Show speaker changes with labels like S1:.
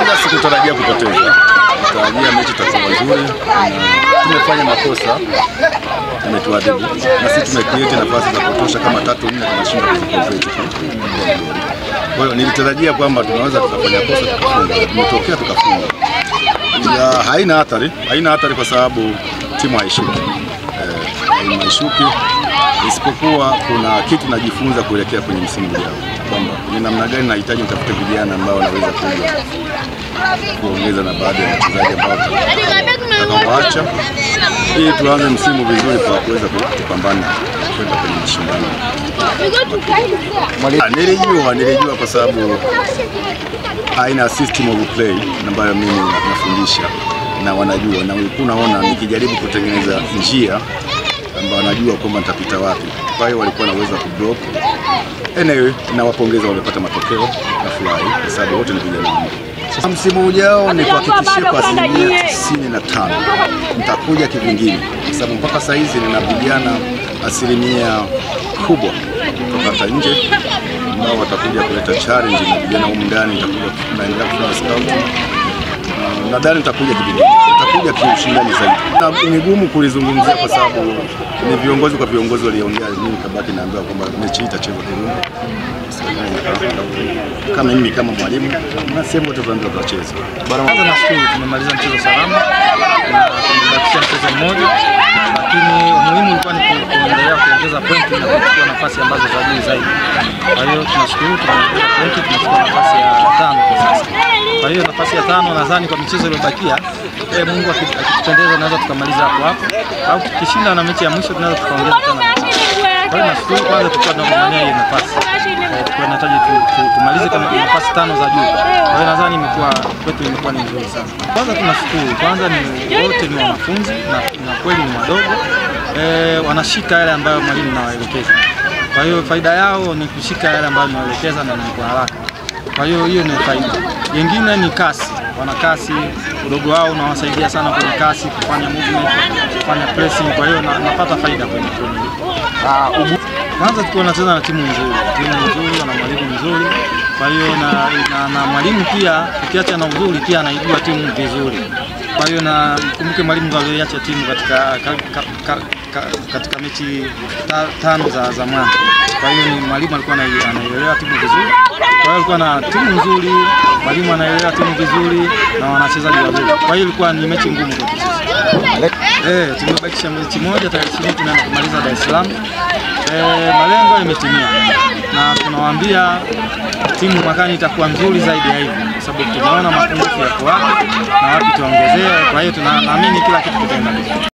S1: Kwanza sikutarajia kupoteza. Tutarajia mechi itakuwa nzuri. Tumefanya makosa yametuadhibu. Na sisi tumecreate nafasi za kutosha kama 3-4 tunashinda kuziconvert. Kwa hiyo nilitarajia kwamba tunaweza tukafanya kosa tukafunga. Tumetokea tukafunga. Ya haina hatari kwa sababu timu haishuki. Haishuki isipokuwa kuna kitu najifunza kuelekea kwenye msimu ujao. Kwamba ni namna gani nahitaji nitafute vijana ambao wanaweza kuongeza na baadhi ya wachezaji ambao tutawaacha ili tuanze msimu vizuri kwa kuweza kupambana kwenda kwenye mashindano. Nilijua kwa sababu haina system of play ambayo mimi nafundisha na wanajua, na unaona nikijaribu kutengeneza njia ambao wanajua kwamba nitapita wapi. Kwa hiyo walikuwa naweza kublock. Anyway, nawapongeza wamepata matokeo na furahi kwa sababu wote ni vijana wangu. Msimu ujao ni kuhakikishia kwa 95% nitakuja kivingine kwa sababu mpaka sasa hizi nina vijana 1% kubwa kutoka nje ambao watakuja kuleta challenge na vijana humu ndani. Nitakuja kuendelea kufanya scout. Nadhani nitakuja kivingine. Nitakuja kiushindani zaidi. Na ni gumu kulizungumzia kwa sababu ni viongozi kwa viongozi waliongea, mimi kabaki naambiwa kwamba mechi itachezwa Kirumba. Kama mimi kama mwalimu na sehemu wote tunaanza kucheza.
S2: Kwanza nashukuru tumemaliza mchezo salama na tumebakisha mchezo mmoja, lakini muhimu ulikuwa ni kuendelea kuongeza pointi na kuchukua nafasi ambazo za juu zaidi. Kwa hiyo tunashukuru tumeongeza pointi, tunachukua nafasi ya 5 kwa sasa. Kwa hiyo nafasi ya 5 nadhani kwa michezo iliyobakia Mungu akitupendeza naweza tukamaliza hapo au tukishinda na mechi ya mwisho tunaweza tukaongeza tena. Kwa hiyo nashukuru kwanza tulikuwa tunapambania hiyo nafasi. Kwa tunahitaji tumalize kama nafasi 5 za juu. Kwa hiyo nadhani kwetu imekuwa ni nzuri sana. Kwanza tunashukuru, kwanza ni wote ni wanafunzi na kweli ni wadogo. Wanashika yale ambayo mwalimu anawaelekeza. Kwa hiyo faida yao ni kushika yale ambayo anawaelekeza na ni kwa haraka. Kwa hiyo ni faida. Nyingine ni kasi. Wana kasi, udogo wao unawasaidia sana kwenye kasi, kufanya movement, kufanya pressing. Kwa hiyo napata faida kwenye kwanza tukiwa tunacheza na timu nzuri, wana mwalimu mzuri. Kwa hiyo na mwalimu pia ukiacha na uzuri pia anaijua timu vizuri. Kwa hiyo na kumbuke mwalimu aliacha timu katika mechi 5 za mwanzo. Kwa hiyo ni mwalimu alikuwa anaelewa timu vizuri. Kwa hiyo alikuwa na timu nzuri, mwalimu anaelewa timu vizuri na wanachezaji wazuri. Kwa hiyo ilikuwa ni mechi ngumu kwa sisi. Tumebakisha mechi moja tarehe 20 tunaenda kumaliza Dar es Salaam. Malengo yametimia. Na tunawaambia timu mwakani itakuwa nzuri zaidi ya hivi kwa sababu tunaona mapungufu yako wapi na wapi tuongezee. Kwa hiyo tunaamini kila kitu kitaenda vizuri.